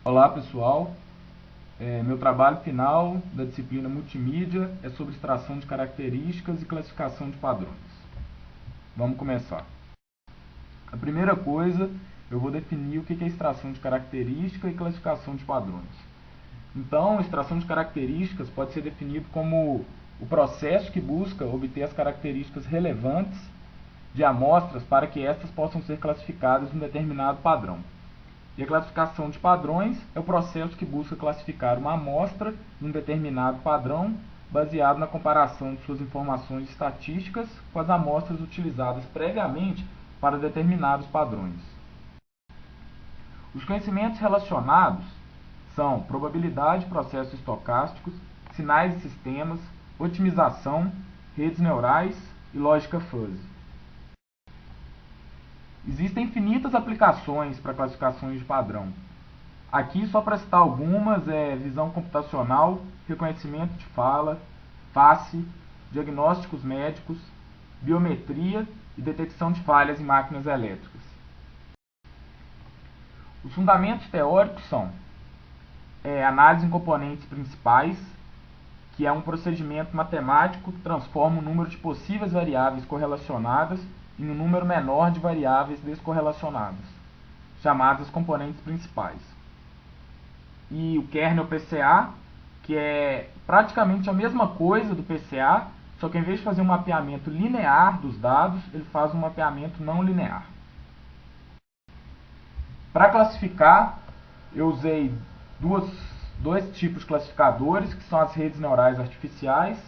Olá pessoal, meu trabalho final da disciplina multimídia é sobre extração de características e classificação de padrões. Vamos começar. A primeira coisa, eu vou definir o que é extração de característica e classificação de padrões. Então, extração de características pode ser definido como o processo que busca obter as características relevantes de amostras para que estas possam ser classificadas em um determinado padrão. E a classificação de padrões é o processo que busca classificar uma amostra em um determinado padrão, baseado na comparação de suas informações estatísticas com as amostras utilizadas previamente para determinados padrões. Os conhecimentos relacionados são probabilidade de processos estocásticos, sinais de sistemas, otimização, redes neurais e lógica fuzzy. Existem infinitas aplicações para classificações de padrão. Aqui, só para citar algumas, visão computacional, reconhecimento de fala, face, diagnósticos médicos, biometria e detecção de falhas em máquinas elétricas. Os fundamentos teóricos são análise em componentes principais, que é um procedimento matemático que transforma o número de possíveis variáveis correlacionadas em um número menor de variáveis descorrelacionadas, chamadas componentes principais. E o kernel PCA, que é praticamente a mesma coisa do PCA, só que em vez de fazer um mapeamento linear dos dados, ele faz um mapeamento não linear. Para classificar, eu usei dois tipos de classificadores, que são as redes neurais artificiais,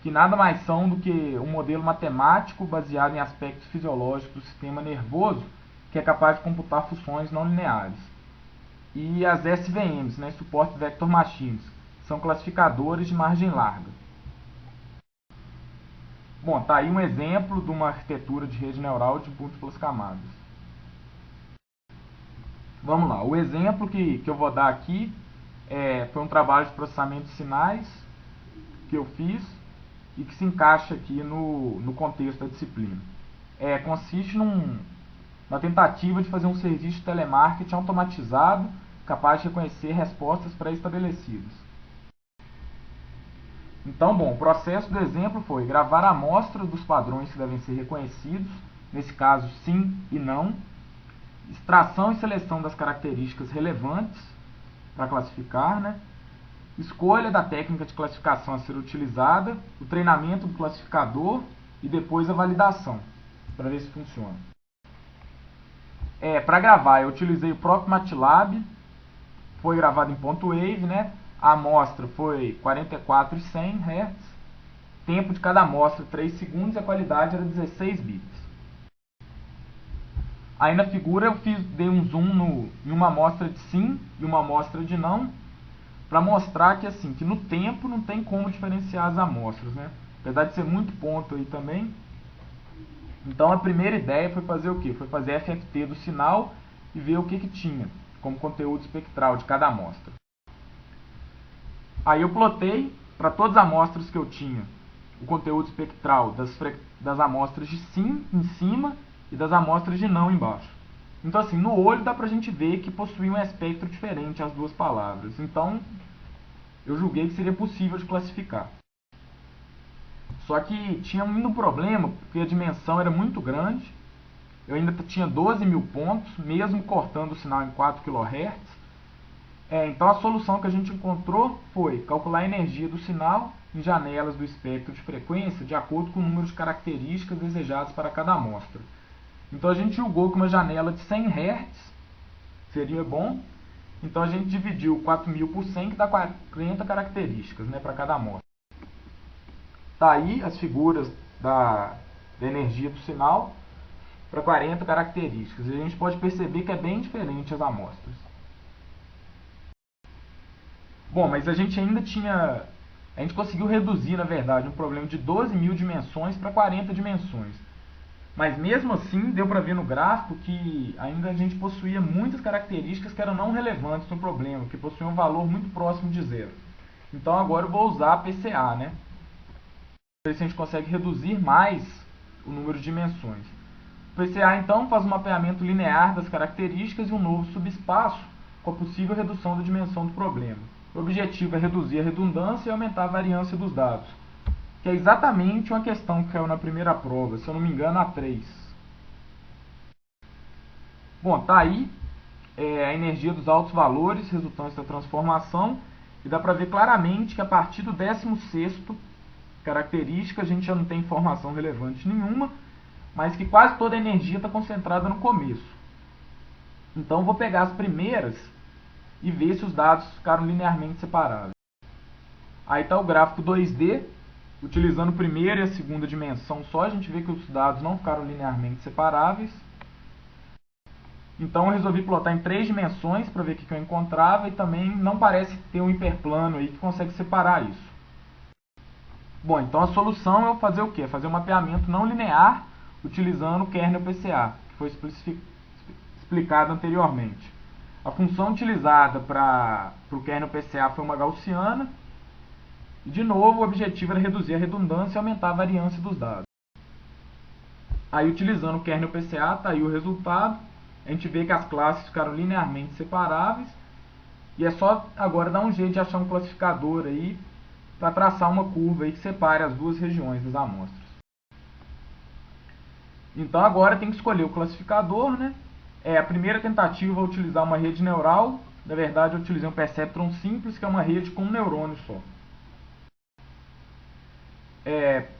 que nada mais são do que um modelo matemático baseado em aspectos fisiológicos do sistema nervoso, que é capaz de computar funções não lineares. E as SVMs, Support Vector Machines, são classificadores de margem larga. Bom, está aí um exemplo de uma arquitetura de rede neural de múltiplas camadas. Vamos lá, o exemplo que eu vou dar aqui foi um trabalho de processamento de sinais que eu fiz e que se encaixa aqui no contexto da disciplina. Consiste na tentativa de fazer um serviço de telemarketing automatizado capaz de reconhecer respostas pré-estabelecidas. Então, bom, o processo do exemplo foi gravar amostras dos padrões que devem ser reconhecidos, nesse caso sim e não, extração e seleção das características relevantes para classificar, escolha da técnica de classificação a ser utilizada, o treinamento do classificador e depois a validação, para ver se funciona. Para gravar, eu utilizei o próprio MATLAB, foi gravado em ponto wave, A amostra foi 44,100 Hz, tempo de cada amostra 3 segundos e a qualidade era 16 bits. Aí na figura eu dei um zoom em uma amostra de sim e uma amostra de não, para mostrar que, assim, que no tempo não tem como diferenciar as amostras, apesar de ser muito ponto aí também. Então a primeira ideia foi fazer o quê? Foi fazer FFT do sinal e ver o que tinha como conteúdo espectral de cada amostra. Aí eu plotei para todas as amostras que eu tinha o conteúdo espectral das amostras de sim em cima e das amostras de não embaixo. Então, assim, no olho dá pra gente ver que possuía um espectro diferente as duas palavras. Então, eu julguei que seria possível de classificar. Só que tinha um problema, porque a dimensão era muito grande. Eu ainda tinha 12.000 pontos, mesmo cortando o sinal em 4 kHz. Então a solução que a gente encontrou foi calcular a energia do sinal em janelas do espectro de frequência de acordo com o número de características desejadas para cada amostra. Então a gente julgou que uma janela de 100 Hz seria bom. Então a gente dividiu 4.000 por 100, que dá 40 características para cada amostra. Está aí as figuras da energia do sinal para 40 características. E a gente pode perceber que é bem diferente as amostras. Bom, mas a gente ainda tinha... A gente conseguiu reduzir, na verdade, um problema de 12.000 dimensões para 40 dimensões. Mas mesmo assim, deu para ver no gráfico que ainda a gente possuía muitas características que eram não relevantes no problema, que possuíam um valor muito próximo de zero. Então agora eu vou usar a PCA, para ver se a gente consegue reduzir mais o número de dimensões. O PCA então faz um mapeamento linear das características e um novo subespaço com a possível redução da dimensão do problema. O objetivo é reduzir a redundância e aumentar a variância dos dados, que é exatamente uma questão que caiu na primeira prova, se eu não me engano, a 3. Bom, tá aí a energia dos altos valores resultantes da transformação, e dá para ver claramente que a partir do 16º característica a gente já não tem informação relevante nenhuma, mas que quase toda a energia está concentrada no começo. Então vou pegar as primeiras e ver se os dados ficaram linearmente separados. Aí está o gráfico 2D, utilizando a primeira e a segunda dimensão só, a gente vê que os dados não ficaram linearmente separáveis. Então eu resolvi plotar em 3 dimensões para ver o que eu encontrava, e também não parece ter um hiperplano aí que consegue separar isso. Bom, então a solução é fazer o quê? Fazer um mapeamento não linear utilizando o kernel PCA, que foi explicado anteriormente. A função utilizada para o kernel PCA foi uma gaussiana, e de novo o objetivo era reduzir a redundância e aumentar a variância dos dados. Aí utilizando o kernel PCA, está aí o resultado. A gente vê que as classes ficaram linearmente separáveis, e é só agora dar um jeito de achar um classificador aí para traçar uma curva aí que separe as duas regiões das amostras. Então agora tem que escolher o classificador, né? A primeira tentativa é utilizar uma rede neural. Na verdade eu utilizei um perceptron simples, que é uma rede com um neurônio só.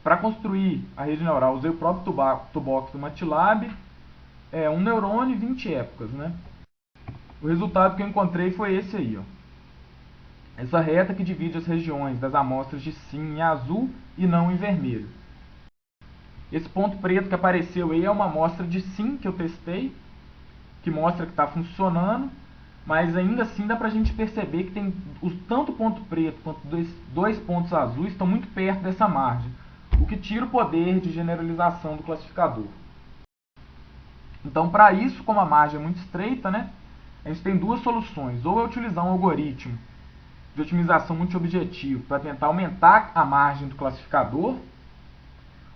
Para construir a rede neural usei o próprio toolbox do MATLAB, um neurônio e 20 épocas, né? O resultado que eu encontrei foi esse aí, ó. Essa reta que divide as regiões das amostras de sim em azul e não em vermelho. Esse ponto preto que apareceu aí é uma amostra de sim que eu testei, que mostra que está funcionando, mas ainda assim dá para a gente perceber que tem tanto ponto preto quanto dois pontos azuis estão muito perto dessa margem, o que tira o poder de generalização do classificador. Então, para isso, como a margem é muito estreita, né, a gente tem duas soluções. Ou é utilizar um algoritmo de otimização multiobjetivo para tentar aumentar a margem do classificador,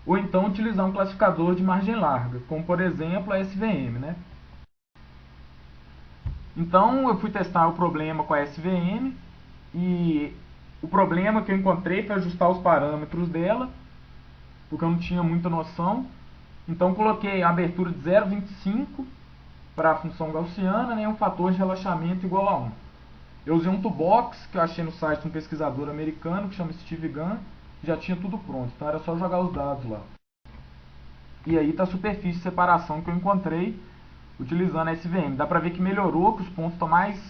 ou então utilizar um classificador de margem larga, como por exemplo a SVM, né? Então eu fui testar o problema com a SVM, e o problema que eu encontrei foi ajustar os parâmetros dela, porque eu não tinha muita noção. Então coloquei a abertura de 0,25 para a função gaussiana, né, e um fator de relaxamento igual a 1. Eu usei um toolbox que eu achei no site de um pesquisador americano que chama Steve Gunn, que já tinha tudo pronto, então era só jogar os dados lá. E aí está a superfície de separação que eu encontrei utilizando a SVM. Dá para ver que melhorou, que os pontos estão mais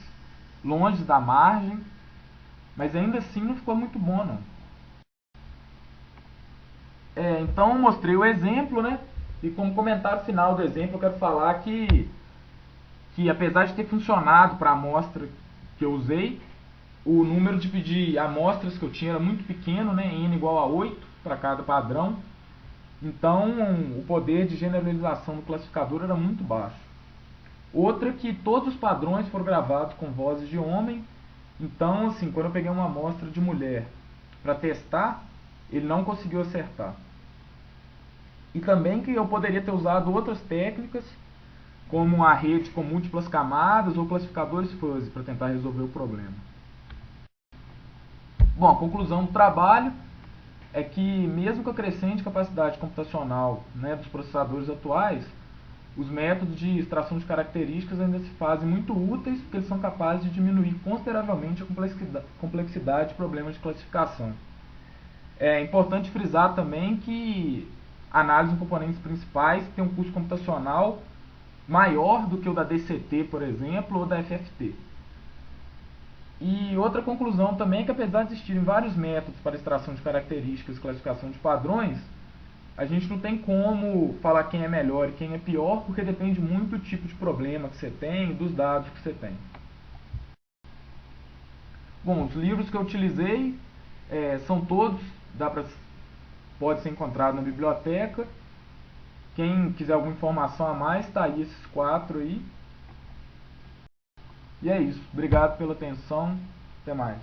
longe da margem, mas ainda assim não ficou muito bom, não. Então eu mostrei o exemplo, né? E como comentário final do exemplo eu quero falar que apesar de ter funcionado para a amostra que eu usei, o número de amostras que eu tinha era muito pequeno, né? N igual a 8 para cada padrão. Então o poder de generalização do classificador era muito baixo. Outra que todos os padrões foram gravados com vozes de homem. Então, assim, quando eu peguei uma amostra de mulher para testar, ele não conseguiu acertar. E também que eu poderia ter usado outras técnicas, como a rede com múltiplas camadas ou classificadores fuzzy, para tentar resolver o problema. Bom, a conclusão do trabalho é que, mesmo com a crescente capacidade computacional, né, dos processadores atuais, os métodos de extração de características ainda se fazem muito úteis, porque eles são capazes de diminuir consideravelmente a complexidade de problemas de classificação. É importante frisar também que a análise de componentes principais tem um custo computacional maior do que o da DCT, por exemplo, ou da FFT. E outra conclusão também é que, apesar de existirem vários métodos para extração de características e classificação de padrões, a gente não tem como falar quem é melhor e quem é pior, porque depende muito do tipo de problema que você tem e dos dados que você tem. Bom, os livros que eu utilizei são todos, pode ser encontrado na biblioteca. Quem quiser alguma informação a mais, está aí esses 4 aí. E é isso. Obrigado pela atenção. Até mais.